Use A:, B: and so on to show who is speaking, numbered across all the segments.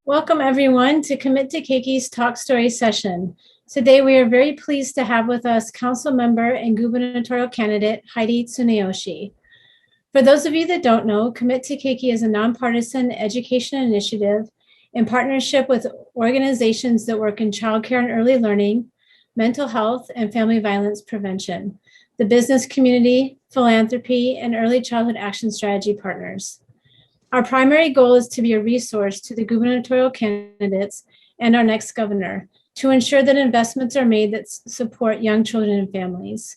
A: Welcome everyone to Commit to Keiki's Talk Story session. Today we are very pleased to have with us Council Member and Gubernatorial candidate Heidi Tsuneyoshi. For those of you that don't know, Commit to Keiki is a nonpartisan education initiative in partnership with organizations that work in childcare and early learning, mental health, and family violence prevention, the business community, philanthropy, and early childhood action strategy partners. Our primary goal is to be a resource to the gubernatorial candidates and our next governor to ensure that investments are made that support young children and families.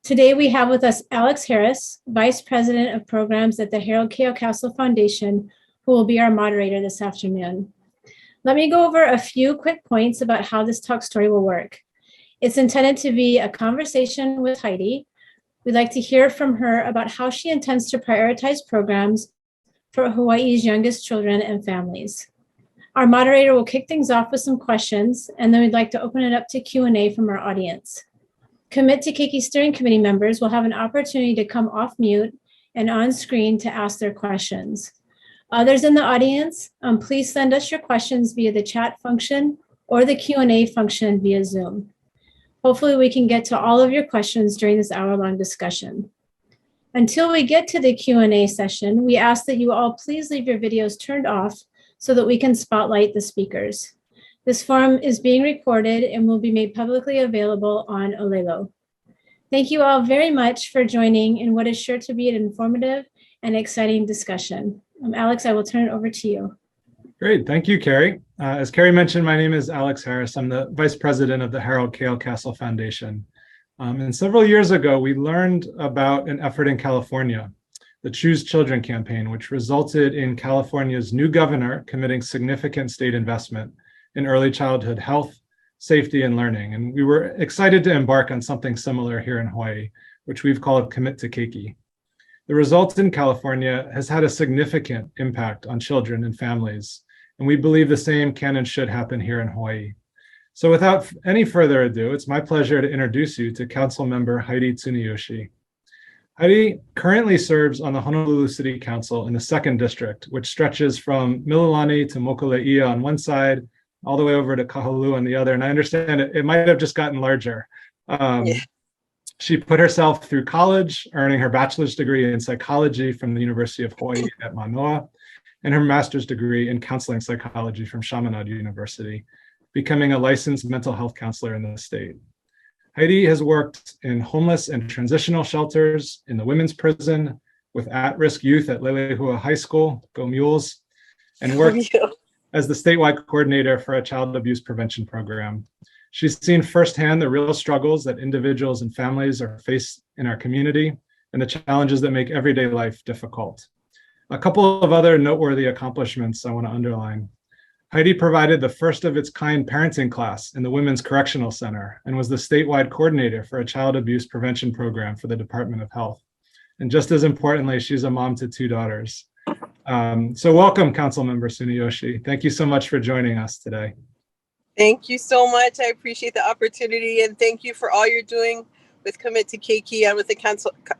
A: Today, we have with us Alex Harris, Vice President of Programs at the Harold K. Castle Foundation, who will be our moderator this afternoon. Let me go over a few quick points about how this talk story will work. It's intended to be a conversation with Heidi. We'd like to hear from her about how she intends to prioritize programs for Hawaii's youngest children and families. Our moderator will kick things off with some questions, and then we'd like to open it up to Q&A from our audience. Commit to Keiki Steering Committee members will have an opportunity to come off mute and on screen to ask their questions. Others in the audience, please send us your questions via the chat function or the Q&A function via Zoom. Hopefully we can get to all of your questions during this hour-long discussion. Until we get to the Q&A session, we ask that you all please leave your videos turned off so that we can spotlight the speakers. This forum is being recorded and will be made publicly available on Olelo. Thank you all very much for joining in what is sure to be an informative and exciting discussion. Alex, I will turn it over to you.
B: Great, thank you, Carrie. As Carrie mentioned, my name is Alex Harris. I'm the Vice President of the Harold K. Castle Foundation. And several years ago, we learned about an effort in California, the Choose Children campaign, which resulted in California's new governor committing significant state investment in early childhood health, safety, and learning. And we were excited to embark on something similar here in Hawaii, which we've called Commit to Keiki. The result in California has had a significant impact on children and families, and we believe the same can and should happen here in Hawaii. So without any further ado, it's my pleasure to introduce you to Council Member Heidi Tsuneyoshi. Heidi currently serves on the Honolulu City Council in the 2nd District, which stretches from Mililani to Mokuleia on one side, all the way over to Kahului on the other. And I understand it might have just gotten larger. She put herself through college, earning her bachelor's degree in psychology from the University of Hawaii at Manoa, and her master's degree in counseling psychology from Chaminade University, becoming a licensed mental health counselor in the state. Heidi has worked in homeless and transitional shelters, in the women's prison, with at-risk youth at Lelehua High School, Go Mules, and worked as the statewide coordinator for a child abuse prevention program. She's seen firsthand the real struggles that individuals and families are faced in our community and the challenges that make everyday life difficult. A couple of other noteworthy accomplishments I want to underline. Heidi provided the first of its kind parenting class in the Women's Correctional Center and was the statewide coordinator for a child abuse prevention program for the Department of Health. And just as importantly, she's a mom to 2 daughters. So welcome, Councilmember Tsuneyoshi. Thank you so much for joining us today.
C: Thank you so much. I appreciate the opportunity, and thank you for all you're doing with Commit to Keiki and with the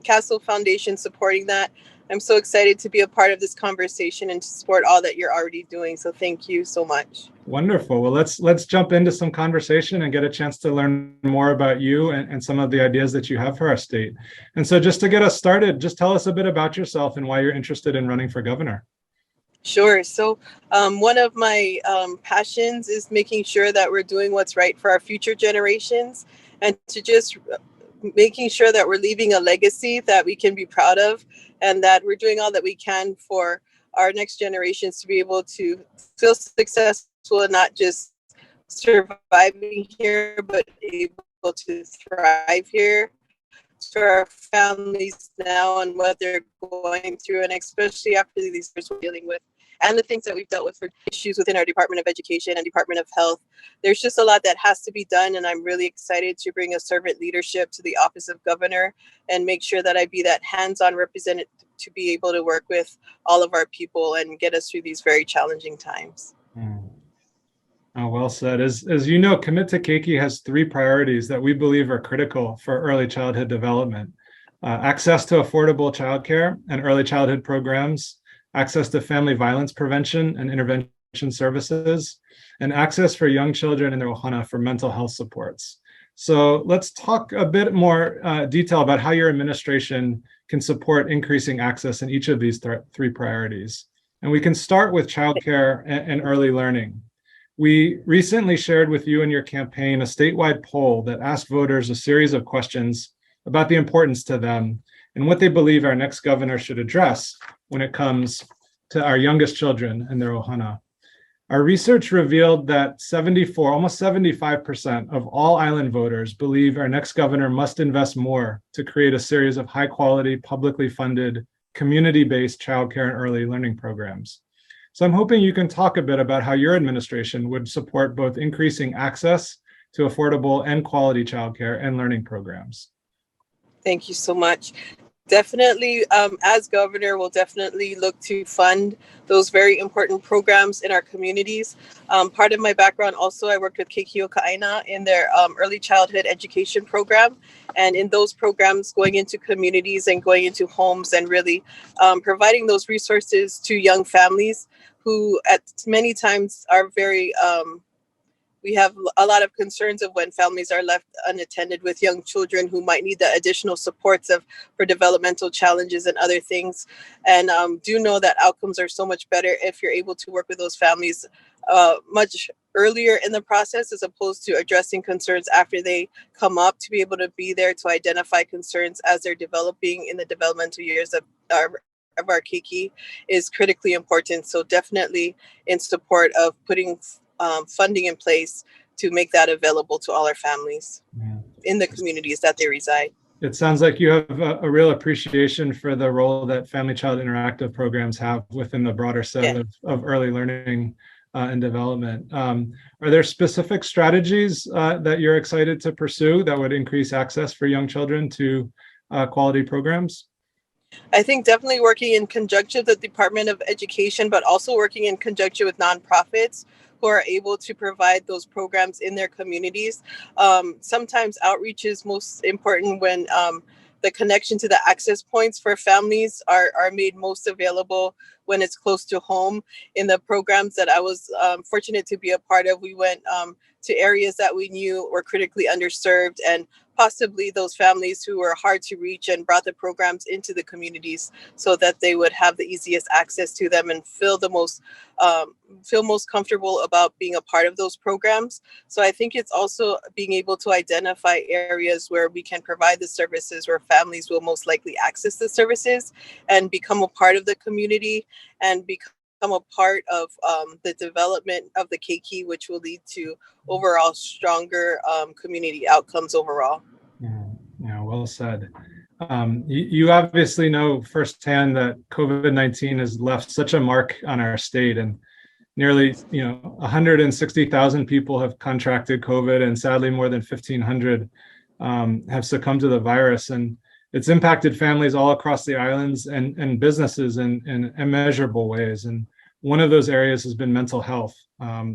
C: Castle Foundation supporting that. I'm so excited to be a part of this conversation and to support all that you're already doing. So thank you so much.
B: Wonderful. Well, let's jump into some conversation and get a chance to learn more about you and some of the ideas that you have for our state. And so just to get us started, just tell us a bit about yourself and why you're interested in running for governor.
C: Sure. So one of my passions is making sure that we're doing what's right for our future generations and to just making sure that we're leaving a legacy that we can be proud of and that we're doing all that we can for our next generations to be able to feel successful and not just surviving here, but able to thrive here for our families now and what they're going through, and especially after these years we're dealing with and the things that we've dealt with for issues within our Department of Education and Department of Health. There's just a lot that has to be done, and I'm really excited to bring a servant leadership to the office of governor and make sure that I be that hands-on representative to be able to work with all of our people and get us through these very challenging times.
B: Oh, well said. As you know, Commit to Keiki has 3 priorities that we believe are critical for early childhood development. Access to affordable childcare and early childhood programs, access to family violence prevention and intervention services, and access for young children in their ohana for mental health supports. So let's talk a bit more detail about how your administration can support increasing access in each of these three priorities. And we can start with childcare and early learning. We recently shared with you and your campaign a statewide poll that asked voters a series of questions about the importance to them and what they believe our next governor should address when it comes to our youngest children and their ohana. Our research revealed that almost 75% of all island voters believe our next governor must invest more to create a series of high quality, publicly funded, community-based childcare and early learning programs. So I'm hoping you can talk a bit about how your administration would support both increasing access to affordable and quality childcare and learning programs.
C: Thank you so much. Definitely, as governor, we'll definitely look to fund those very important programs in our communities. Part of my background also, I worked with Keiki in their early childhood education program. And in those programs, going into communities and going into homes and really providing those resources to young families who at many times are very we have a lot of concerns of when families are left unattended with young children who might need the additional supports for developmental challenges and other things. And do know that outcomes are so much better if you're able to work with those families much earlier in the process, as opposed to addressing concerns after they come up, to be able to be there to identify concerns as they're developing in the developmental years of our Keiki is critically important. So definitely in support of putting funding in place to make that available to all our families in the communities that they reside.
B: It sounds like you have a real appreciation for the role that family-child interactive programs have within the broader set of early learning and development. Are there specific strategies that you're excited to pursue that would increase access for young children to quality programs?
C: I think definitely working in conjunction with the Department of Education, but also working in conjunction with nonprofits who are able to provide those programs in their communities. Sometimes outreach is most important when the connection to the access points for families are made most available when it's close to home. In the programs that I was fortunate to be a part of, we went to areas that we knew were critically underserved and possibly those families who were hard to reach, and brought the programs into the communities so that they would have the easiest access to them and feel most comfortable about being a part of those programs. So I think it's also being able to identify areas where we can provide the services, where families will most likely access the services and become a part of the community and become a part of the development of the Keiki, which will lead to overall stronger community outcomes overall.
B: Yeah, well said. You obviously know firsthand that COVID-19 has left such a mark on our state, and nearly 160,000 people have contracted COVID, and sadly more than 1,500 have succumbed to the virus. And it's impacted families all across the islands and businesses in immeasurable ways. And one of those areas has been mental health,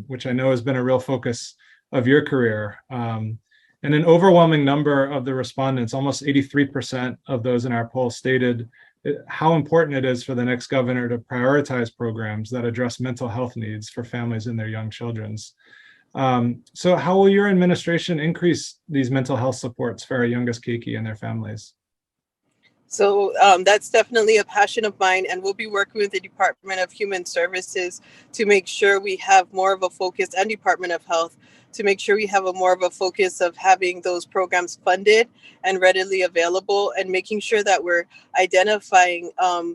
B: which I know has been a real focus of your career. And an overwhelming number of the respondents, almost 83% of those in our poll, stated how important it is for the next governor to prioritize programs that address mental health needs for families and their young children's. So how will your administration increase these mental health supports for our youngest Keiki and their families?
C: So that's definitely a passion of mine, and we'll be working with the Department of Human Services to make sure we have more of a focus, and Department of Health, to make sure we have more of a focus of having those programs funded and readily available, and making sure that we're identifying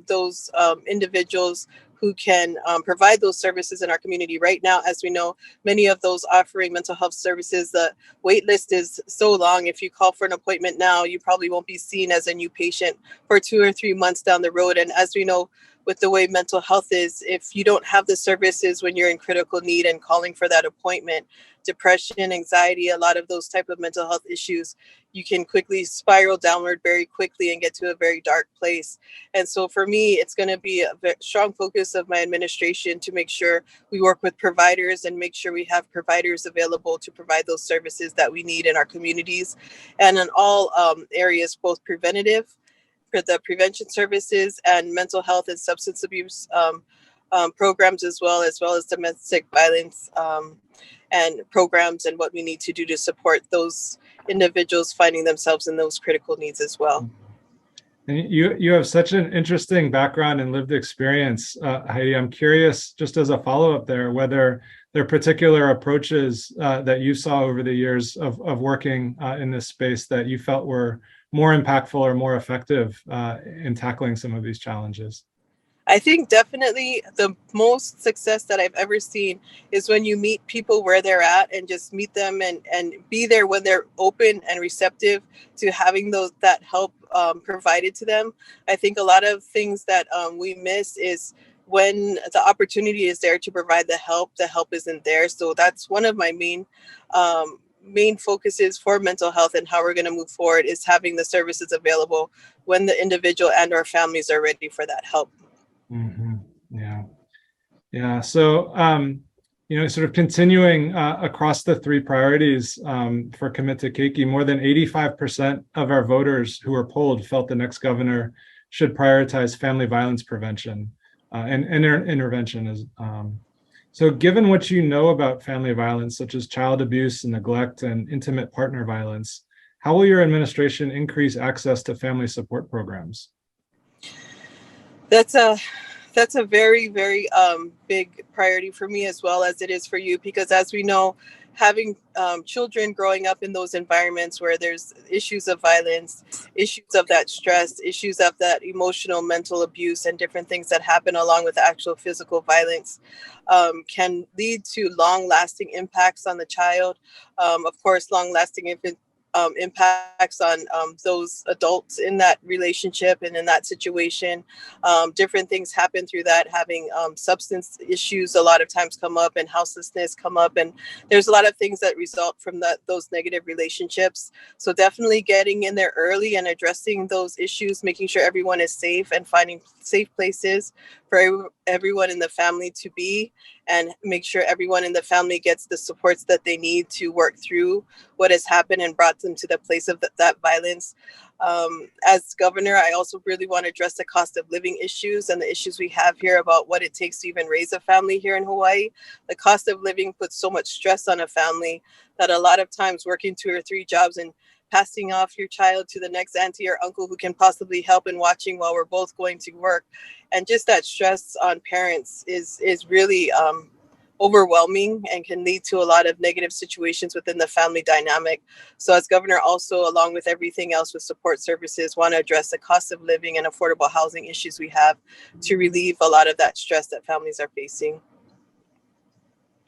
C: those individuals who can provide those services in our community. Right now, as we know, many of those offering mental health services, the wait list is so long. If you call for an appointment now, you probably won't be seen as a new patient for 2 or 3 months down the road. And as we know, with the way mental health is, if you don't have the services when you're in critical need and calling for that appointment, depression, anxiety, a lot of those type of mental health issues, you can quickly spiral downward very quickly and get to a very dark place. And so for me, it's going to be a very strong focus of my administration to make sure we work with providers and make sure we have providers available to provide those services that we need in our communities, and in all areas, both preventative for the prevention services and mental health and substance abuse programs as well as domestic violence and programs and what we need to do to support those individuals finding themselves in those critical needs as well.
B: And you have such an interesting background and lived experience, Heidi. I'm curious, just as a follow-up there, whether there are particular approaches that you saw over the years of working in this space that you felt were more impactful or more effective in tackling some of these challenges.
C: I think definitely the most success that I've ever seen is when you meet people where they're at and just meet them and be there when they're open and receptive to having that help provided to them. I think a lot of things that we miss is when the opportunity is there to provide the help isn't there. So that's one of my main focuses for mental health and how we're going to move forward, is having the services available when the individual and our families are ready for that help.
B: Mm-hmm. Yeah. So, sort of continuing across the three priorities for Commit to Keiki, more than 85% of our voters who were polled felt the next governor should prioritize family violence prevention and intervention. So given what you know about family violence, such as child abuse and neglect and intimate partner violence, how will your administration increase access to family support programs?
C: That's a very, very big priority for me, as well as it is for you, because as we know, having children growing up in those environments where there's issues of violence, issues of that stress, issues of that emotional, mental abuse, and different things that happen along with actual physical violence can lead to long-lasting impacts on the child. Of course, long-lasting impacts on those adults in that relationship and in that situation. Different things happen through that. Having substance issues a lot of times come up, and houselessness come up, and there's a lot of things that result from those negative relationships. So definitely getting in there early and addressing those issues, making sure everyone is safe and finding safe places for everyone in the family to be, and make sure everyone in the family gets the supports that they need to work through what has happened and brought them to the place of that violence. As governor, I also really want to address the cost of living issues and the issues we have here about what it takes to even raise a family here in Hawaii. The cost of living puts so much stress on a family that a lot of times working 2 or 3 jobs and passing off your child to the next auntie or uncle who can possibly help and watching while we're both going to work. And just that stress on parents is really overwhelming and can lead to a lot of negative situations within the family dynamic. So as governor, also along with everything else with support services, want to address the cost of living and affordable housing issues we have to relieve a lot of that stress that families are facing.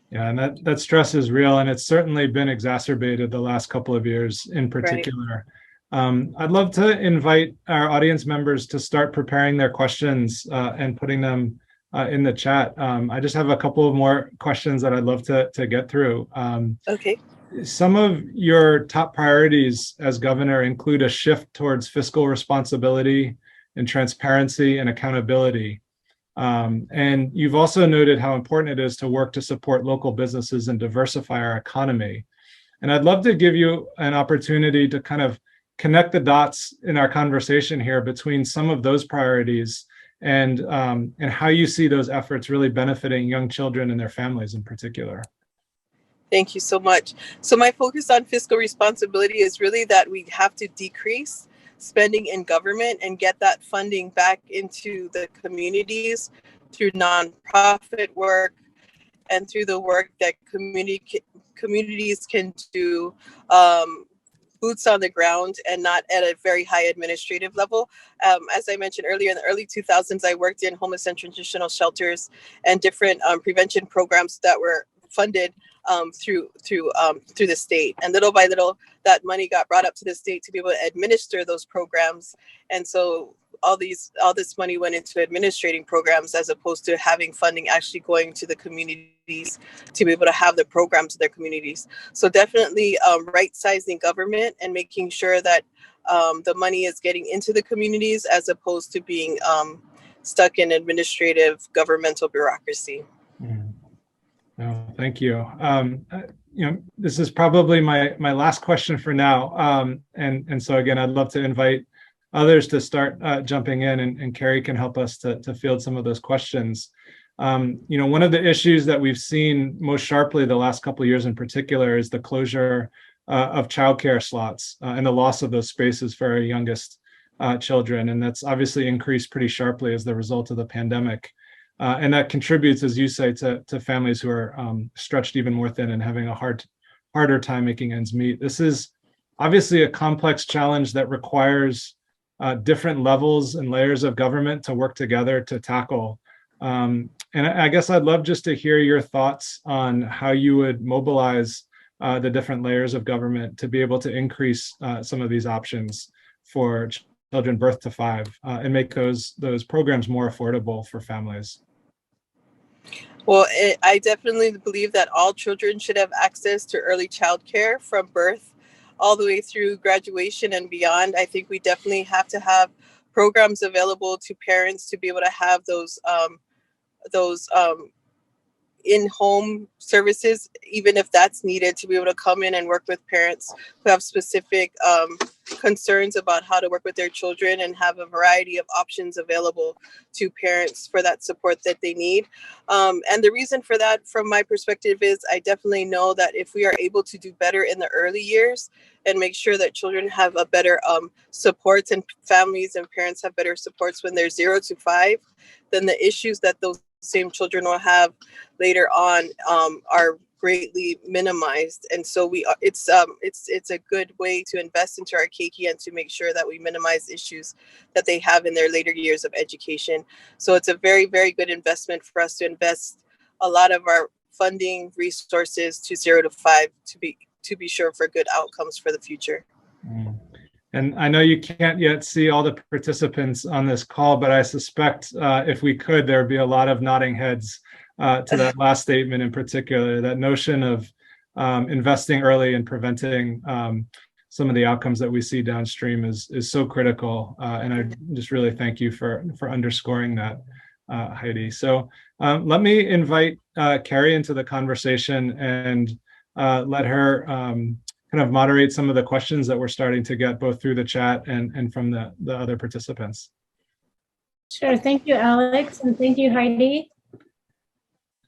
B: Yeah, and that stress is real, and it's certainly been exacerbated the last couple of years in particular. Right. I'd love to invite our audience members to start preparing their questions and putting them in the chat. I just have a couple of more questions that I'd love to get through.
C: Okay.
B: Some of your top priorities as governor include a shift towards fiscal responsibility and transparency and accountability. And you've also noted how important it is to work to support local businesses and diversify our economy. And I'd love to give you an opportunity to kind of connect the dots in our conversation here between some of those priorities and how you see those efforts really benefiting young children and their families in particular.
C: Thank you so much. So my focus on fiscal responsibility is really that we have to decrease spending in government and get that funding back into the communities through nonprofit work and through the work that communities can do, boots on the ground and not at a very high administrative level. As I mentioned earlier, in the early 2000s, I worked in homeless and transitional shelters and different prevention programs that were funded through the state. And little by little, that money got brought up to the state to be able to administer those programs. And so all this money went into administrating programs as opposed to having funding actually going to the communities to be able to have the programs in their communities. So definitely right-sizing government and making sure that the money is getting into the communities as opposed to being stuck in administrative governmental bureaucracy.
B: Mm. No, thank you. This is probably my last question for now. And so again, I'd love to invite others to start jumping in, and Carrie can help us to field some of those questions. One of the issues that we've seen most sharply the last couple of years in particular is the closure of childcare slots and the loss of those spaces for our youngest children. And that's obviously increased pretty sharply as the result of the pandemic. And that contributes, as you say, to families who are stretched even more thin and having a harder time making ends meet. This is obviously a complex challenge that requires different levels and layers of government to work together to tackle. And I guess I'd love just to hear your thoughts on how you would mobilize the different layers of government to be able to increase some of these options for children birth to 5 and make those programs more affordable for families.
C: Well, I definitely believe that all children should have access to early childcare from birth all the way through graduation and beyond. I think we definitely have to have programs available to parents to be able to have those in-home services, even if that's needed, to be able to come in and work with parents who have specific concerns about how to work with their children and have a variety of options available to parents for that support that they need. And the reason for that, from my perspective, is I definitely know that if we are able to do better in the early years and make sure that children have a better supports, and families and parents have better supports when they're 0 to 5, then the issues that those same children will have later on are greatly minimized. And so it's a good way to invest into our Keiki and to make sure that we minimize issues that they have in their later years of education. So it's a very, very good investment for us to invest a lot of our funding resources to 0 to 5 to be sure for good outcomes for the future.
B: And I know you can't yet see all the participants on this call, but I suspect if we could, there would be a lot of nodding heads to that last statement in particular. That notion of investing early and preventing some of the outcomes that we see downstream is so critical. And I just really thank you for underscoring that, Heidi. So let me invite Carrie into the conversation and let her kind of moderate some of the questions that we're starting to get both through the chat and from the other participants.
A: Sure. Thank you, Alex. And thank you, Heidi.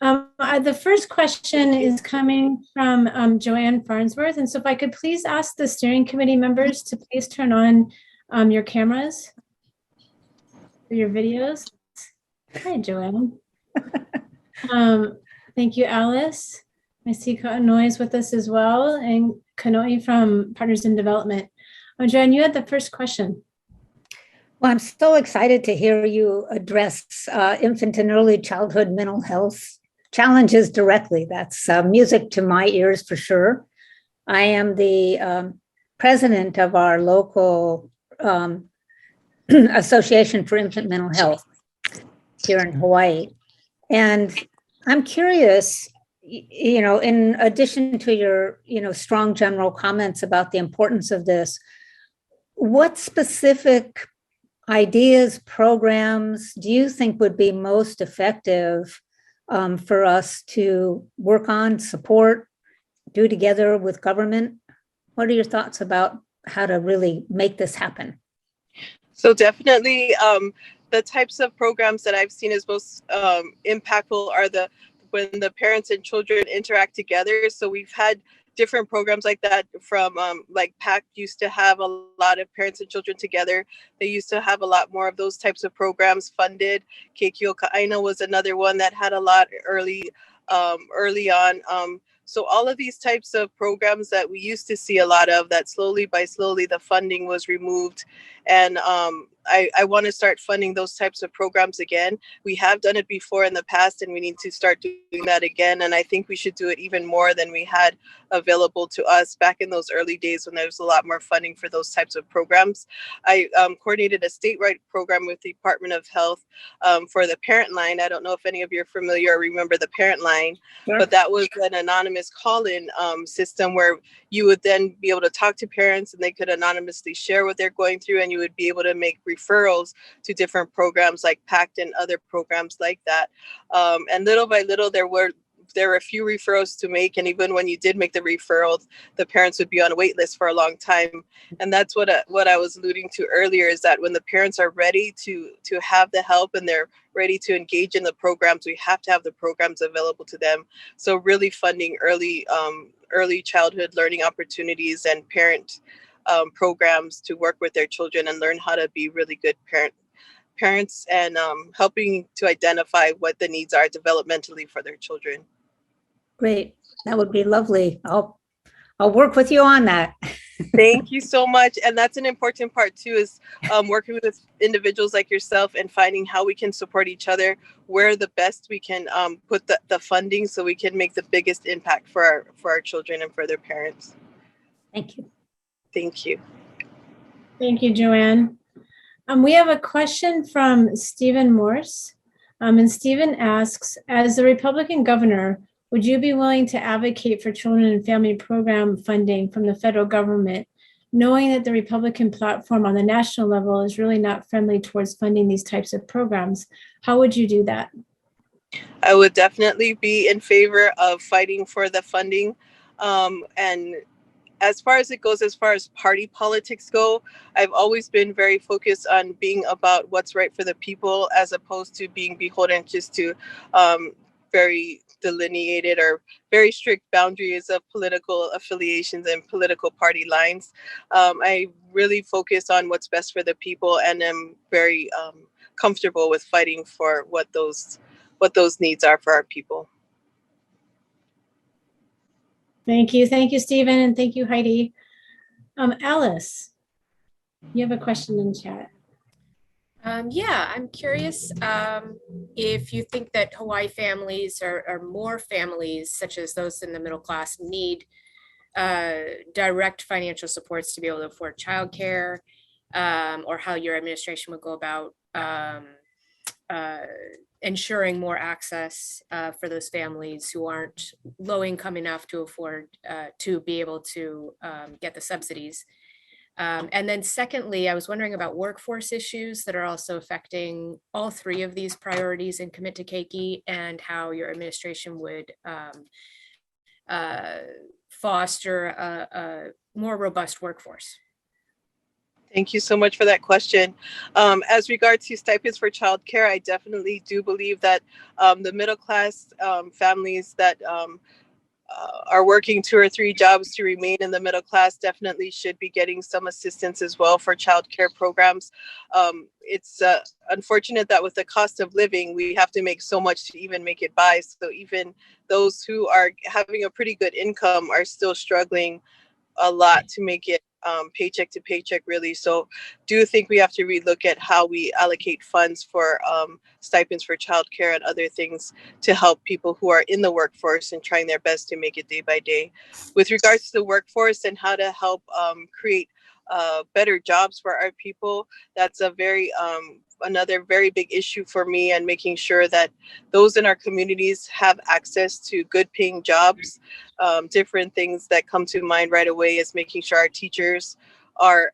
A: The first question is coming from Joanne Farnsworth. And so if I could please ask the steering committee members to please turn on your cameras for your videos. Hi, Joanne. Thank you, Alice. I see Kanoe is with us as well, and Kanoe from Partners in Development. Joanne, you had the first question.
D: Well, I'm so excited to hear you address infant and early childhood mental health challenges directly. That's music to my ears for sure. I am the president of our local Association for Infant Mental Health here in Hawaii. And I'm curious, in addition to your, strong general comments about the importance of this, what specific ideas, programs do you think would be most effective for us to work on, support, do together with government? What are your thoughts about how to really make this happen?
C: So definitely the types of programs that I've seen as most impactful are when the parents and children interact together. So we've had different programs like that from like PAC used to have a lot of parents and children together. They used to have a lot more of those types of programs funded. Keiki was another one that had a lot early on. So all of these types of programs that we used to see a lot of, that slowly the funding was removed. And I want to start funding those types of programs again. We have done it before in the past, and we need to start doing that again. And I think we should do it even more than we had available to us back in those early days when there was a lot more funding for those types of programs. I coordinated a statewide program with the Department of Health for the Parent Line. I don't know if any of you are familiar or remember the Parent Line, sure. But that was an anonymous call-in system where you would then be able to talk to parents and they could anonymously share what they're going through, and you would be able to make referrals to different programs like PACT and other programs like that. And little by little, there were there were a few referrals to make, and even when you did make the referrals, the parents would be on a wait list for a long time. And that's what I was alluding to earlier, is that when the parents are ready to have the help and they're ready to engage in the programs, we have to have the programs available to them. So really funding early childhood learning opportunities and parent programs to work with their children and learn how to be really good parents, and helping to identify what the needs are developmentally for their children.
D: Great. That would be lovely. I'll work with you on that.
C: Thank you so much. And that's an important part too, is working with individuals like yourself and finding how we can support each other, where the best we can put the funding so we can make the biggest impact for our children and for their parents.
D: Thank you.
C: Thank you.
A: Thank you, Joanne. We have a question from Stephen Morse. And Stephen asks, as the Republican governor, would you be willing to advocate for children and family program funding from the federal government, knowing that the Republican platform on the national level is really not friendly towards funding these types of programs? How would you do that?
C: I would definitely be in favor of fighting for the funding. And as far as party politics go, I've always been very focused on being about what's right for the people, as opposed to being beholden just to very delineated or very strict boundaries of political affiliations and political party lines. I really focus on what's best for the people, and am very comfortable with fighting for what those needs are for our people.
A: Thank you. Thank you, Stephen, and thank you, Heidi. Alice, you have a question in chat.
E: Yeah, I'm curious if you think that Hawaii families or more families, such as those in the middle class, need direct financial supports to be able to afford childcare, or how your administration would go about ensuring more access for those families who aren't low income enough to afford to be able to get the subsidies. And then secondly, I was wondering about workforce issues that are also affecting all three of these priorities in Commit to Keiki, and how your administration would foster a more robust workforce.
C: Thank you so much for that question. As regards to stipends for childcare, I definitely do believe that the middle class families that are working 2 or 3 jobs to remain in the middle class definitely should be getting some assistance as well for childcare programs. It's unfortunate that with the cost of living, we have to make so much to even make it by. So even those who are having a pretty good income are still struggling a lot to make it paycheck to paycheck, really. So do think we have to relook at how we allocate funds for stipends for childcare and other things to help people who are in the workforce and trying their best to make it day by day. With regards to the workforce and how to help create better jobs for our people, that's a very another very big issue for me, and making sure that those in our communities have access to good paying jobs. Different things that come to mind right away is making sure our teachers are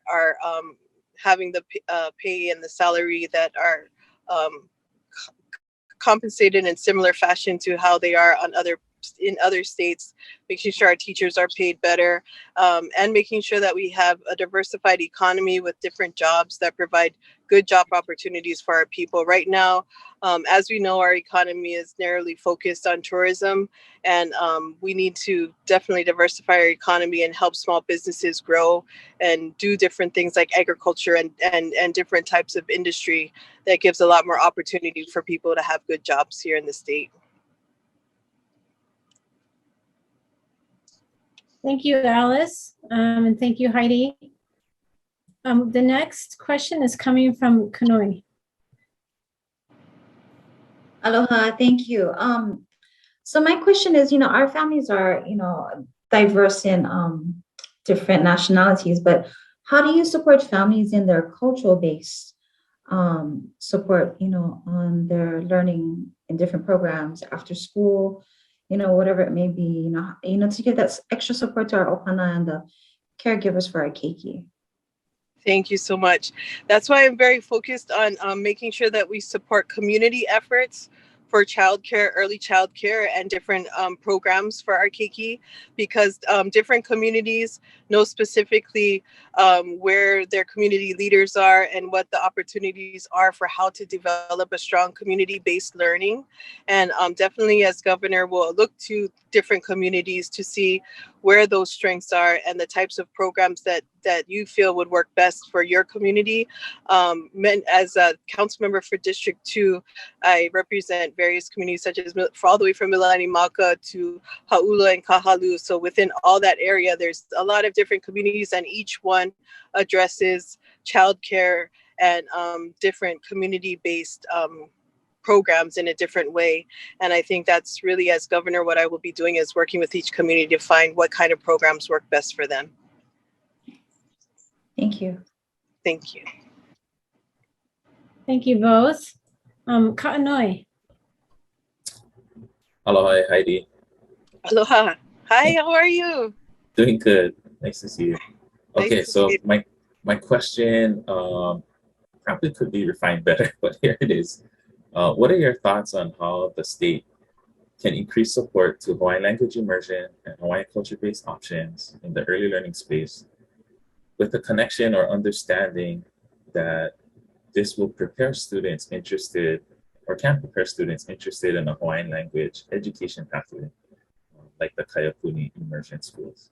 C: having the pay and the salary that are compensated in similar fashion to how they are in other states, making sure our teachers are paid better, and making sure that we have a diversified economy with different jobs that provide good job opportunities for our people. Right now, as we know, our economy is narrowly focused on tourism, and we need to definitely diversify our economy and help small businesses grow and do different things like agriculture and different types of industry that gives a lot more opportunity for people to have good jobs here in the state.
A: Thank you, Alice, and thank you, Heidi. The next question is coming from Kanoi.
F: Aloha, thank you. So my question is, our families are, diverse in different nationalities, but how do you support families in their cultural based support, on their learning in different programs after school, whatever it may be, to give that extra support to our opana and the caregivers for our keiki?
C: Thank you so much. That's why I'm very focused on making sure that we support community efforts for childcare, early childcare, and different programs for our Keiki, because different communities know specifically where their community leaders are and what the opportunities are for how to develop a strong community-based learning. And definitely as governor, we'll look to different communities to see where those strengths are and the types of programs that you feel would work best for your community. As a council member for District 2, I represent various communities such as all the way from Milani Maka to Ha'ula and Kahalu. So within all that area, there's a lot of different communities, and each one addresses childcare and different community-based programs in a different way. And I think that's really, as governor, what I will be doing is working with each community to find what kind of programs work best for them.
F: Thank you.
C: Thank you.
A: Thank you both. Ka'anoi.
G: Aloha, Heidi.
C: Aloha. Hi, how are you?
G: Doing good. Nice to see you.
C: Nice
G: Okay,
C: to
G: so
C: see
G: my question probably could be refined better, but here it is. What are your thoughts on how the state can increase support to Hawaiian language immersion and Hawaiian culture-based options in the early learning space, with the connection or understanding that this will prepare students interested, or can prepare students interested in a Hawaiian language education pathway, like the Kaiapuni immersion schools?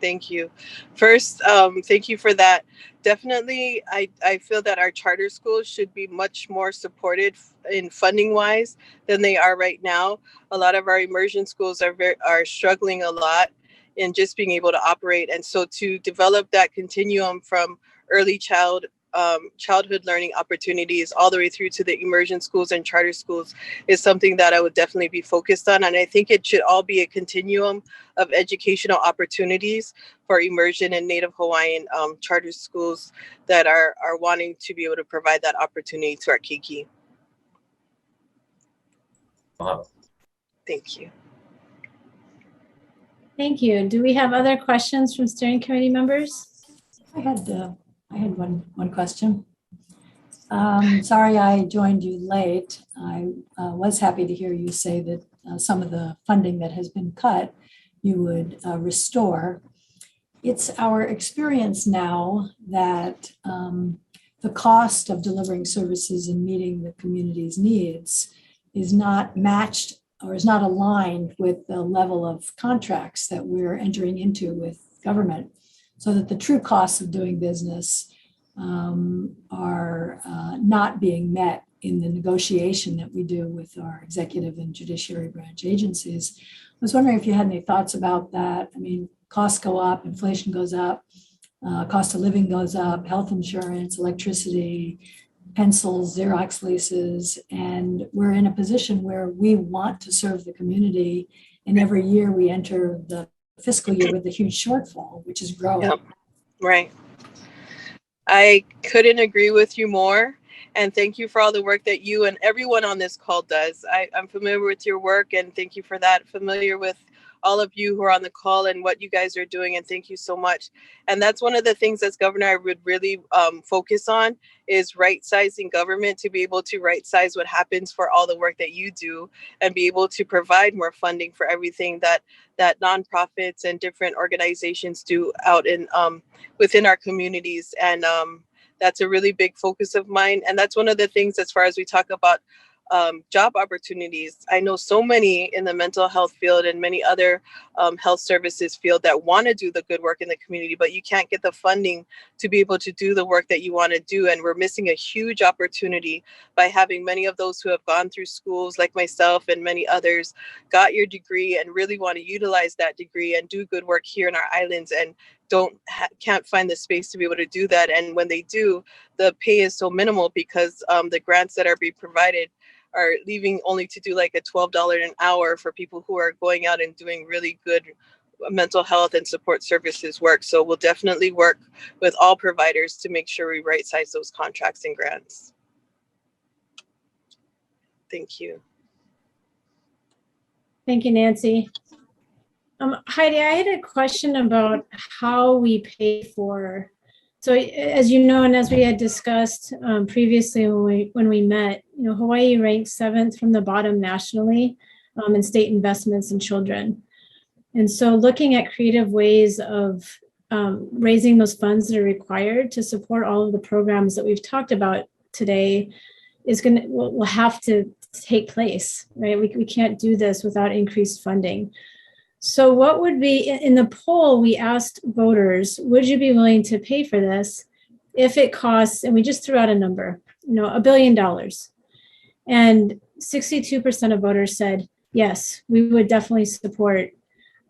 C: Thank you. First, thank you for that. Definitely, I feel that our charter schools should be much more supported in funding wise than they are right now. A lot of our immersion schools are struggling a lot in just being able to operate. And so to develop that continuum from early childhood learning opportunities all the way through to the immersion schools and charter schools is something that I would definitely be focused on. And I think it should all be a continuum of educational opportunities for immersion and Native Hawaiian charter schools that are wanting to be able to provide that opportunity to our Keiki.
G: Wow.
C: Thank you.
A: Thank you. Do we have other questions from steering committee members?
H: I had one question. Sorry I joined you late. I was happy to hear you say that some of the funding that has been cut, you would restore. It's our experience now that the cost of delivering services and meeting the community's needs is not matched or is not aligned with the level of contracts that we're entering into with government, so that the true costs of doing business are not being met in the negotiation that we do with our executive and judiciary branch agencies. I was wondering if you had any thoughts about that. I mean, costs go up, inflation goes up, cost of living goes up, health insurance, electricity, pencils, Xerox leases, and we're in a position where we want to serve the community, and every year we enter the fiscal year with a huge shortfall, which is growing.
C: Yep. Right. I couldn't agree with you more. And thank you for all the work that you and everyone on this call does. I'm familiar with your work, and thank you for that. Familiar with all of you who are on the call and what you guys are doing, and thank you so much. And that's one of the things as governor I would really focus on, is right-sizing government to be able to right-size what happens for all the work that you do, and be able to provide more funding for everything that nonprofits and different organizations do out in within our communities. And that's a really big focus of mine. And that's one of the things, as far as we talk about job opportunities. I know so many in the mental health field and many other health services field that want to do the good work in the community, but you can't get the funding to be able to do the work that you want to do. And we're missing a huge opportunity by having many of those who have gone through schools like myself and many others, got your degree and really want to utilize that degree and do good work here in our islands, and can't find the space to be able to do that. And when they do, the pay is so minimal because the grants that are being provided are leaving only to do like a $12 an hour for people who are going out and doing really good mental health and support services work. So we'll definitely work with all providers to make sure we right size those contracts and grants. Thank you.
A: Thank you, Nancy. Heidi, I had a question about how we pay for So as you know, and as we had discussed previously when we met, Hawaii ranks 7th from the bottom nationally in state investments in children. And so looking at creative ways of raising those funds that are required to support all of the programs that we've talked about today will have to take place, right? We can't do this without increased funding. So what would be, in the poll, we asked voters, would you be willing to pay for this if it costs, and we just threw out a number, $1 billion. And 62% of voters said, yes, we would definitely support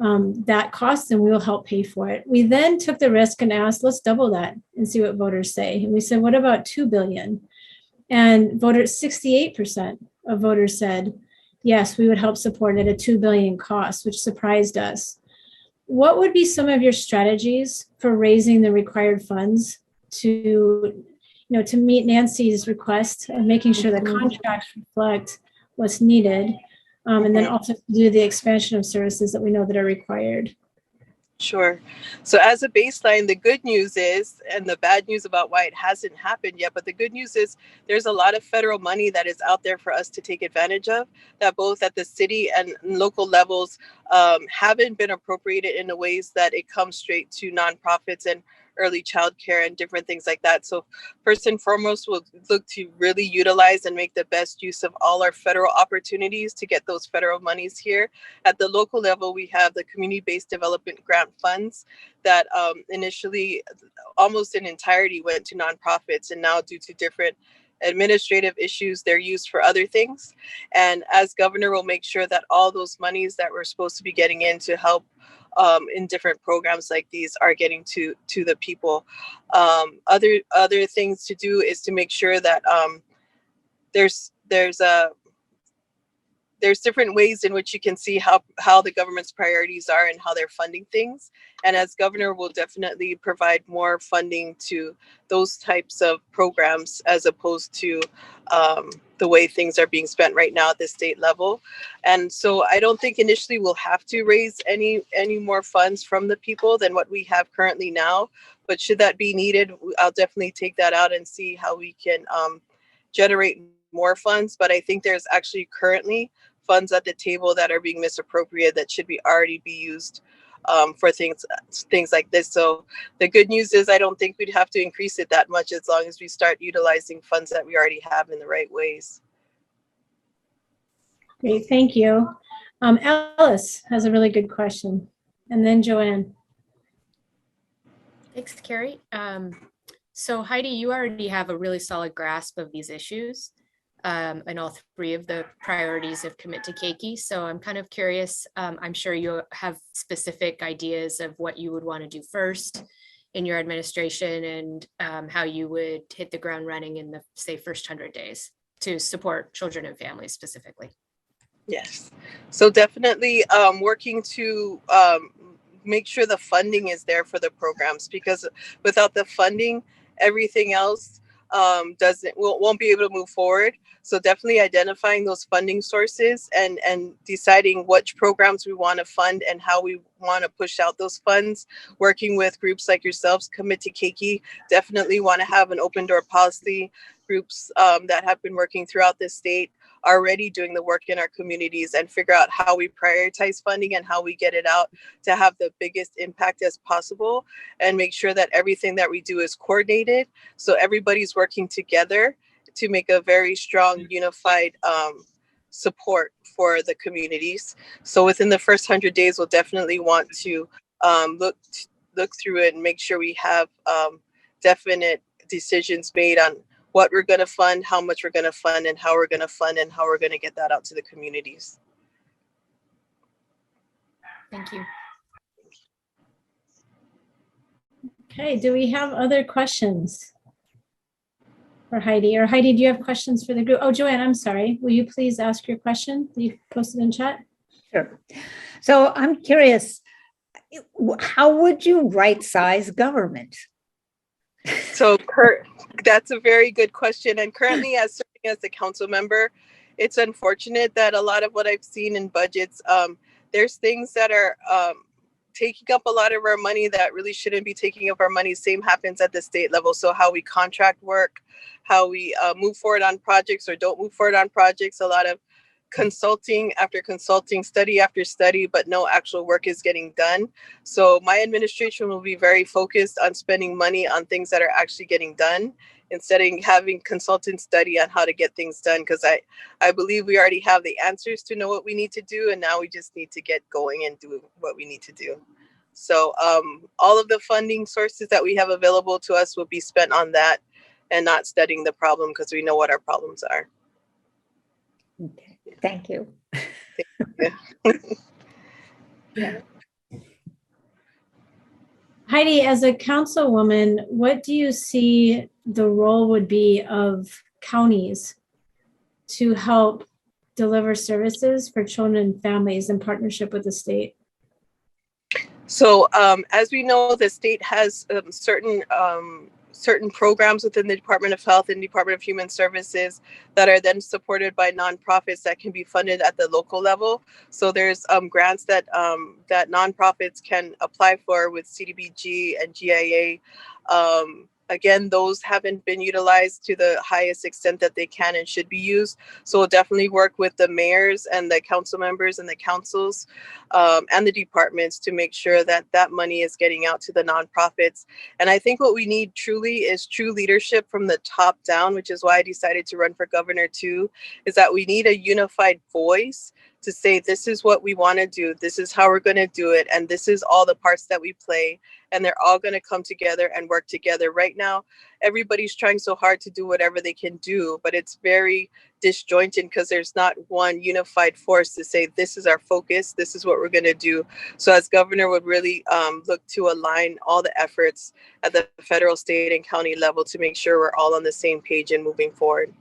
A: that cost and we will help pay for it. We then took the risk and asked, let's double that and see what voters say. And we said, what about 2 billion? And 68% of voters said, yes, we would help support it at 2 billion cost, which surprised us. What would be some of your strategies for raising the required funds to meet Nancy's request of making sure the contracts reflect what's needed, and then also do the expansion of services that we know that are required?
C: Sure. So as a baseline, the good news is, and the bad news about why it hasn't happened yet, but the good news is there's a lot of federal money that is out there for us to take advantage of, that both at the city and local levels haven't been appropriated in the ways that it comes straight to nonprofits and early childcare and different things like that. So first and foremost, we'll look to really utilize and make the best use of all our federal opportunities to get those federal monies here. At the local level, we have the community-based development grant funds that initially almost in entirety went to nonprofits, and now due to different administrative issues, they're used for other things. And as governor, we'll make sure that all those monies that we're supposed to be getting in to help in different programs like these are getting to the people. Other things to do is to make sure that there's different ways in which you can see how the government's priorities are and how they're funding things. And as governor, we'll definitely provide more funding to those types of programs as opposed to the way things are being spent right now at the state level. And so I don't think initially we'll have to raise any more funds from the people than what we have currently now. But should that be needed, I'll definitely take that out and see how we can generate more funds. But I think there's actually currently funds at the table that are being misappropriated that should already be used for things like this. So the good news is I don't think we'd have to increase it that much as long as we start utilizing funds that we already have in the right ways.
A: Great, thank you. Alice has a really good question, and then Joanne.
E: Thanks, Carrie. So Heidi, you already have a really solid grasp of these issues and all 3 of the priorities of Commit to Keiki. So I'm kind of curious, I'm sure you have specific ideas of what you would want to do first in your administration and how you would hit the ground running in the, say, first 100 days to support children and families specifically.
C: Yes. So definitely working to make sure the funding is there for the programs, because without the funding, everything else won't be able to move forward. So definitely identifying those funding sources and deciding which programs we want to fund and how we want to push out those funds. Working with groups like yourselves, Commit to Keiki, definitely want to have an open door policy. Groups that have been working throughout the state already doing the work in our communities, and figure out how we prioritize funding and how we get it out to have the biggest impact as possible, and make sure that everything that we do is coordinated. So everybody's working together to make a very strong, unified support for the communities. So within the first 100 days, we'll definitely want to look through it and make sure we have definite decisions made on what we're going to fund, how much we're going to fund, and how we're going to fund, and how we're going to get that out to the communities.
E: Thank you.
A: Okay, do we have other questions for Heidi? Or Heidi, do you have questions for the group? Oh, Joanne, I'm sorry. Will you please ask your question that you posted in chat?
D: Sure. So I'm curious, how would you right-size government?
C: So that's a very good question. And currently, as serving as a council member, it's unfortunate that a lot of what I've seen in budgets, there's things that are taking up a lot of our money that really shouldn't be taking up our money. Same happens at the state level. So how we contract work, how we move forward on projects or don't move forward on projects, a lot of consulting after consulting, study after study, but no actual work is getting done. So my administration will be very focused on spending money on things that are actually getting done instead of having consultants study on how to get things done. Because I believe we already have the answers to know what we need to do. And now we just need to get going and do what we need to do. So all of the funding sources that we have available to us will be spent on that and not studying the problem because we know what our problems are.
D: Okay. Thank you.
C: Yeah.
A: Heidi, as a councilwoman, what do you see the role would be of counties to help deliver services for children and families in partnership with the state?
C: So as we know, the state has certain programs within the Department of Health and Department of Human Services that are then supported by nonprofits that can be funded at the local level. So there's grants that that nonprofits can apply for with CDBG and GIA. Again, those haven't been utilized to the highest extent that they can and should be used. So we'll definitely work with the mayors and the council members and the councils and the departments to make sure that that money is getting out to the nonprofits. And I think what we need truly is true leadership from the top down, which is why I decided to run for governor too, is that we need a unified voice to say, this is what we want to do, this is how we're going to do it, and this is all the parts that we play, and they're all going to come together and work together. Right now, everybody's trying so hard to do whatever they can do, but it's very disjointed because there's not one unified force to say, this is our focus, this is what we're going to do. So as governor would really look to align all the efforts at the federal, state, and county level to make sure we're all on the same page and moving forward.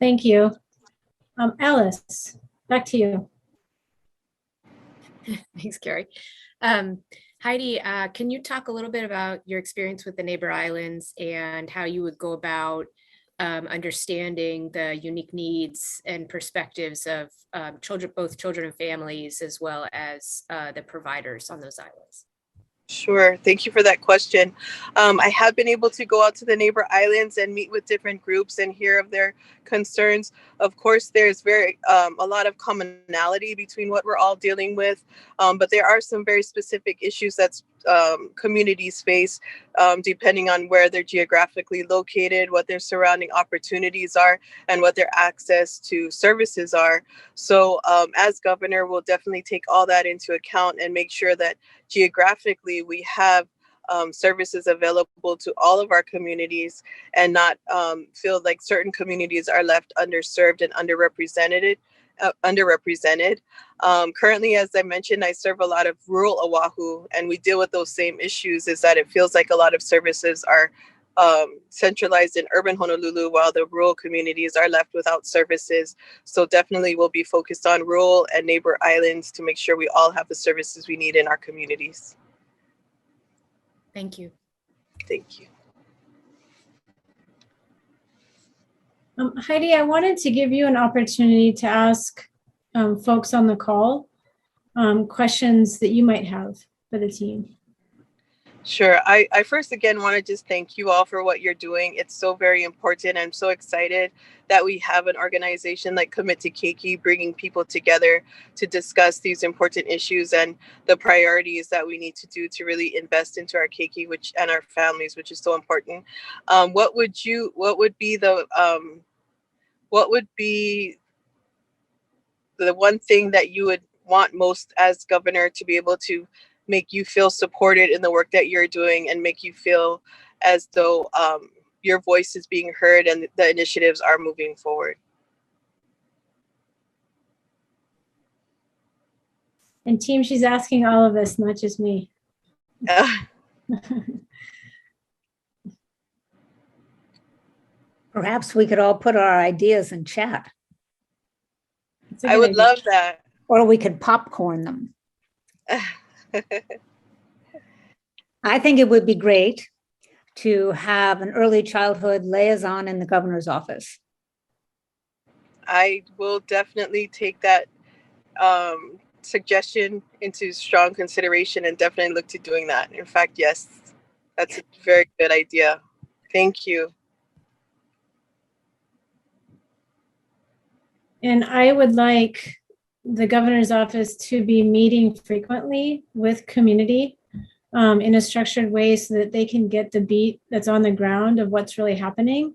A: Thank you. Alice, back to you.
E: Thanks, Carrie. Heidi, can you talk a little bit about your experience with the neighbor islands and how you would go about understanding the unique needs and perspectives of children, both children and families, as well as the providers on those islands?
C: Sure. Thank you for that question. I have been able to go out to the neighbor islands and meet with different groups and hear of their concerns. Of course, there's a lot of commonality between what we're all dealing with, but there are some very specific issues that communities face depending on where they're geographically located, what their surrounding opportunities are, and what their access to services are. So as governor, we'll definitely take all that into account and make sure that geographically we have services available to all of our communities and not feel like certain communities are left underserved and underrepresented. Currently, as I mentioned, I serve a lot of rural Oahu, and we deal with those same issues, is that it feels like a lot of services are centralized in urban Honolulu while the rural communities are left without services. So definitely we'll be focused on rural and neighbor islands to make sure we all have the services we need in our communities.
E: Thank you.
C: Thank you.
A: Heidi, I wanted to give you an opportunity to ask folks on the call questions that you might have for the team.
C: Sure. I first again want to just thank you all for what you're doing. It's so very important. I'm so excited that we have an organization like Commit to Keiki bringing people together to discuss these important issues and the priorities that we need to do to really invest into our Keiki and our families, which is so important. What would be the one thing that you would want most as governor to be able to make you feel supported in the work that you're doing and make you feel as though your voice is being heard and the initiatives are moving forward?
A: And team, she's asking all of us, not just me.
D: Perhaps we could all put our ideas in chat.
C: I would love that.
D: Or we could popcorn them. I think it would be great to have an early childhood liaison in the governor's office.
C: I will definitely take that suggestion into strong consideration and definitely look to doing that. In fact, yes, that's a very good idea. Thank you.
A: And I would like the governor's office to be meeting frequently with community in a structured way so that they can get the beat that's on the ground of what's really happening.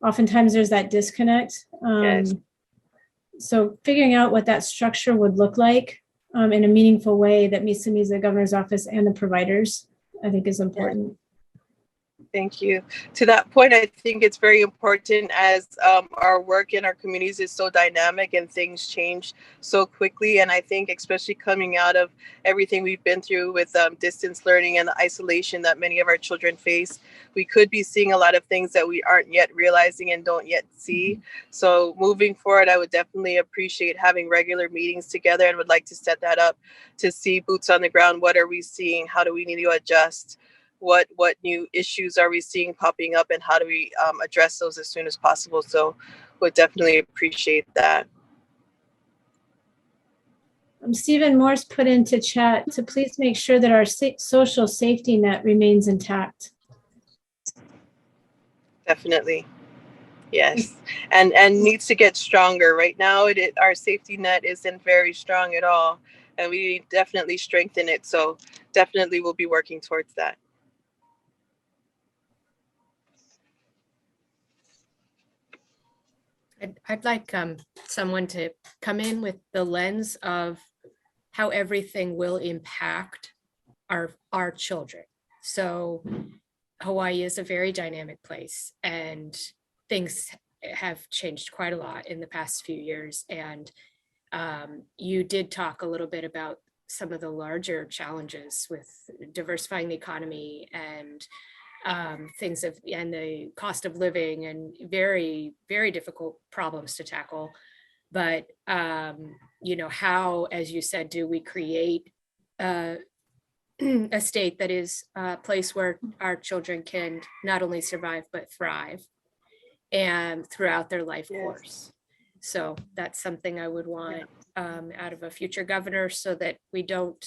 A: Oftentimes there's that disconnect.
C: Yes.
A: So figuring out what that structure would look like in a meaningful way that meets the needs of the governor's office and the providers, I think is important.
C: Thank you. To that point, I think it's very important as our work in our communities is so dynamic and things change so quickly. And I think especially coming out of everything we've been through with distance learning and the isolation that many of our children face, we could be seeing a lot of things that we aren't yet realizing and don't yet see. So moving forward, I would definitely appreciate having regular meetings together and would like to set that up to see boots on the ground. What are we seeing? How do we need to adjust? What new issues are we seeing popping up, and how do we address those as soon as possible? So would definitely appreciate that.
A: Stephen Morse put into chat to please make sure that our social safety net remains intact.
C: Definitely. Yes. And needs to get stronger. Right now, our safety net isn't very strong at all. And we definitely strengthen it. So definitely we'll be working towards that.
E: I'd like someone to come in with the lens of how everything will impact our children. So Hawaii is a very dynamic place, and things have changed quite a lot in the past few years. And you did talk a little bit about some of the larger challenges with diversifying the economy and things and the cost of living, and very, very difficult problems to tackle. But, how, as you said, do we create a state that is a place where our children can not only survive, but thrive and throughout their life course? So that's something I would want out of a future governor, so that we don't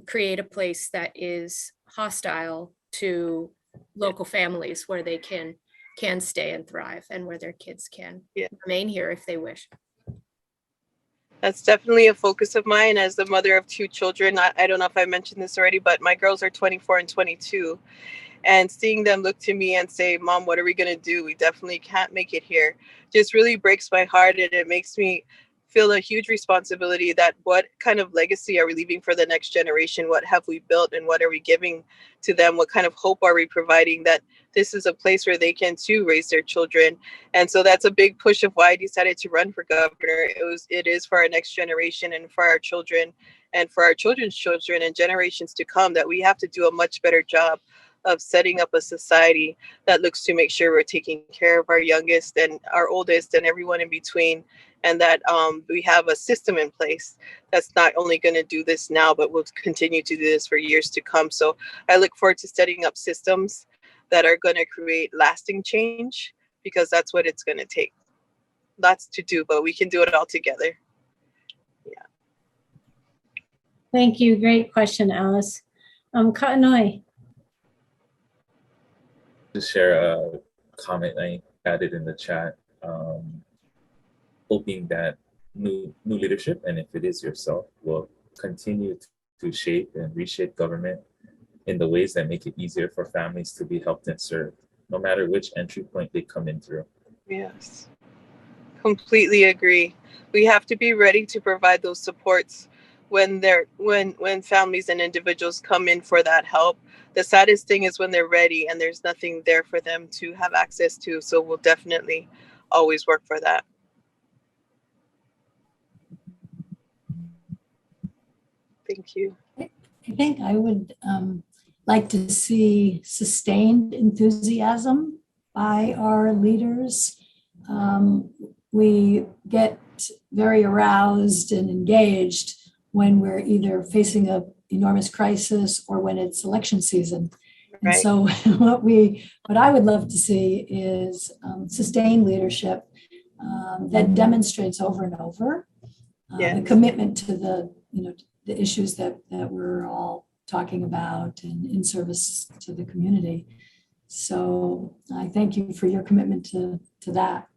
E: create a place that is hostile to local families, where they can stay and thrive, and where their kids can remain here if they wish.
C: That's definitely a focus of mine as the mother of two children. I don't know if I mentioned this already, but my girls are 24 and 22. And seeing them look to me and say, Mom, what are we going to do? We definitely can't make it here. Just really breaks my heart, and it makes me feel a huge responsibility that what kind of legacy are we leaving for the next generation? What have we built, and what are we giving to them? What kind of hope are we providing that this is a place where they can too raise their children? And so that's a big push of why I decided to run for governor. It is for our next generation and for our children and for our children's children and generations to come, that we have to do a much better job of setting up a society that looks to make sure we're taking care of our youngest and our oldest and everyone in between, and that we have a system in place that's not only going to do this now, but will continue to do this for years to come. So I look forward to setting up systems that are going to create lasting change, because that's what it's going to take. Lots to do, but we can do it all together. Yeah.
A: Thank you. Great question, Alice. Katanoi.
G: To share a comment I added in the chat, hoping that new leadership, and if it is yourself, will continue to shape and reshape government in the ways that make it easier for families to be helped and served, no matter which entry point they come in through.
C: Yes, completely agree. We have to be ready to provide those supports when families and individuals come in for that help. The saddest thing is when they're ready and there's nothing there for them to have access to. So we'll definitely always work for that. Thank you.
H: I think I would like to see sustained enthusiasm by our leaders. We get very aroused and engaged when we're either facing an enormous crisis or when it's election season. And so what I would love to see is sustained leadership that demonstrates over and over the
C: Yes.
H: commitment to the issues that we're all talking about and in service to the community. So I thank you for your commitment to that.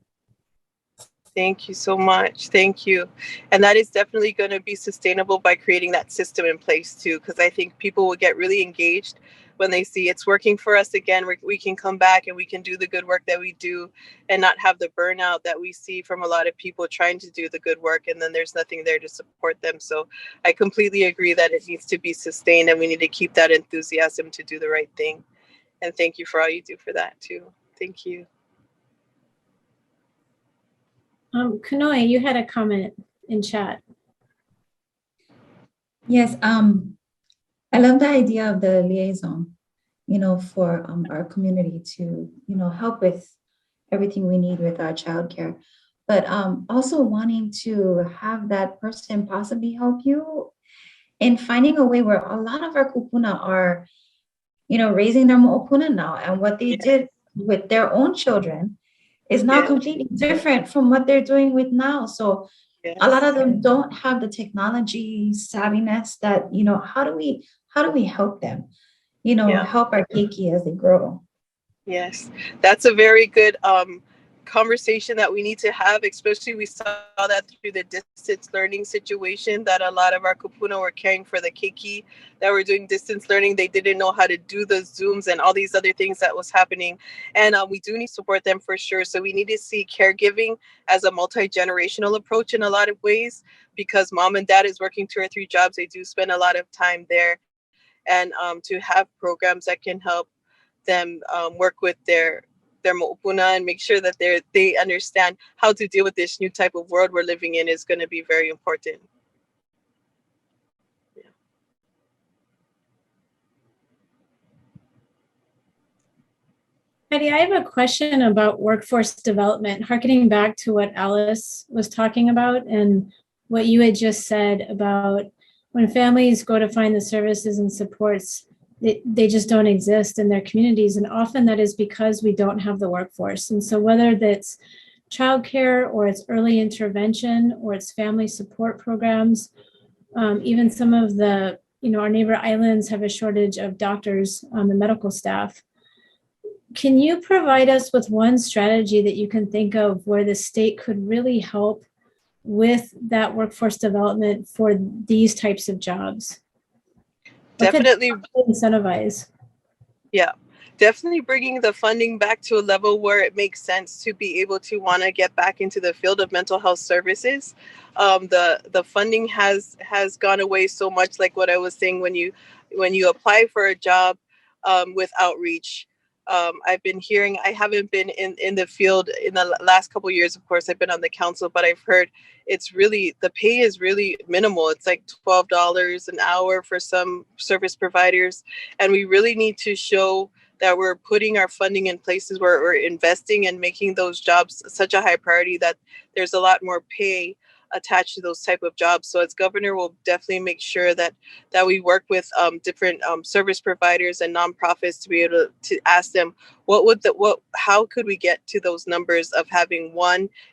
C: Thank you so much. Thank you. And that is definitely going to be sustainable by creating that system in place too, because I think people will get really engaged when they see it's working for us again. We can come back and we can do the good work that we do and not have the burnout that we see from a lot of people trying to do the good work and then there's nothing there to support them. So I completely agree that it needs to be sustained and we need to keep that enthusiasm to do the right thing. And thank you for all you do for that too. Thank you.
A: Kanoi, you had a comment in chat.
F: Yes, I love the idea of the liaison, for our community to, help with everything we need with our childcare. But also wanting to have that person possibly help you in finding a way where a lot of our kupuna are, raising their mo'opuna now. And what they did with their own children is now completely different from what they're doing with now. So a lot of them don't have the technology savviness that, how do we help them, help our Keiki as they grow?
C: Yes, that's a very good conversation that we need to have, especially we saw that through the distance learning situation that a lot of our kupuna were caring for the keiki that were doing distance learning. They didn't know how to do the Zooms and all these other things that was happening. And we do need to support them for sure. So we need to see caregiving as a multi-generational approach in a lot of ways, because mom and dad is working 2 or 3 jobs. They do spend a lot of time there. And to have programs that can help them work with their mo'opuna and make sure that they understand how to deal with this new type of world we're living in is going to be very important. Yeah.
A: Heidi, I have a question about workforce development, harkening back to what Alice was talking about and what you had just said about when families go to find the services and supports, they just don't exist in their communities. And often that is because we don't have the workforce. And so whether that's childcare or it's early intervention or it's family support programs, even some of the, our neighbor islands have a shortage of doctors and medical staff. Can you provide us with one strategy that you can think of where the state could really help with that workforce development for these types of jobs?
C: Definitely
A: incentivize.
C: Yeah, definitely bringing the funding back to a level where it makes sense to be able to want to get back into the field of mental health services. The funding has gone away so much, like what I was saying, when you apply for a job with outreach. I've been hearing, I haven't been in the field in the last couple of years, of course, I've been on the council, but I've heard the pay is really minimal. It's like $12 an hour for some service providers. And we really need to show that we're putting our funding in places where we're investing and making those jobs such a high priority that there's a lot more pay attached to those type of jobs. So as governor, we'll definitely make sure that we work with different service providers and nonprofits to be able to ask them how could we get to those numbers of having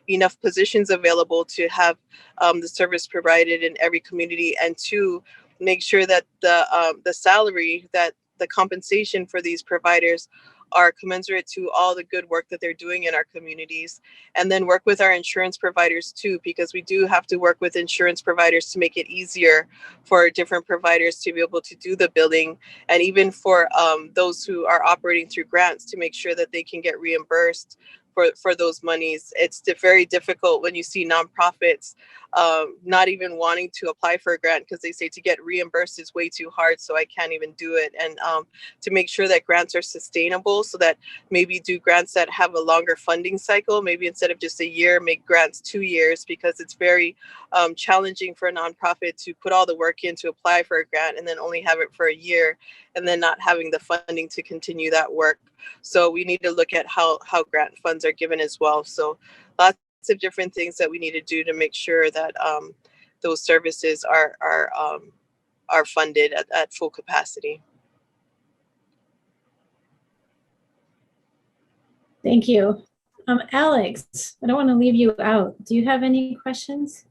C: enough positions available to have the service provided in every community, and 2, make sure that the salary, that the compensation for these providers are commensurate to all the good work that they're doing in our communities. And then work with our insurance providers too, because we do have to work with insurance providers to make it easier for different providers to be able to do the billing, and even for those who are operating through grants to make sure that they can get reimbursed for those monies. It's very difficult when you see nonprofits not even wanting to apply for a grant because they say to get reimbursed is way too hard, so I can't even do it. And to make sure that grants are sustainable, so that maybe do grants that have a longer funding cycle, maybe instead of just a year, make grants 2 years, because it's very challenging for a nonprofit to put all the work in to apply for a grant and then only have it for a year and then not having the funding to continue that work. So we need to look at how grant funds are given as well. So lots of different things that we need to do to make sure that those services are funded at full capacity.
A: Thank you. Alex, I don't want to leave you out. Do you have any questions?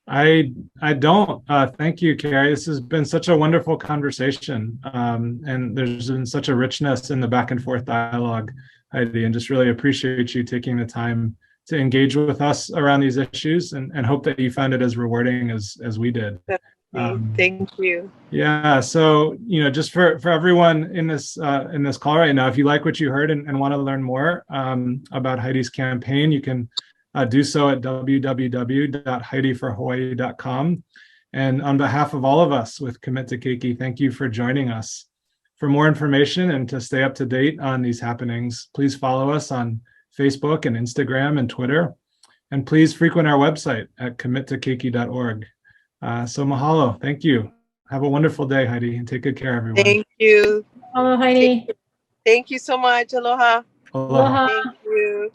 B: I don't. Thank you, Carrie. This has been such a wonderful conversation, and there's been such a richness in the back and forth dialogue, Heidi, and just really appreciate you taking the time to engage with us around these issues, and hope that you found it as rewarding as we did.
C: Thank you.
B: Yeah. So, just for everyone in this call right now, if you like what you heard and want to learn more about Heidi's campaign, you can do so at www.heidiforhawaii.com. And on behalf of all of us with Commit to Keiki, thank you for joining us. For more information and to stay up to date on these happenings, please follow us on Facebook and Instagram and Twitter. And please frequent our website at committokeiki.org. So mahalo. Thank you. Have a wonderful day, Heidi, and take good care, everyone.
C: Thank you.
A: Hello, Heidi.
C: Thank you so much. Aloha.
B: Aloha.
A: Aloha.
C: Thank you.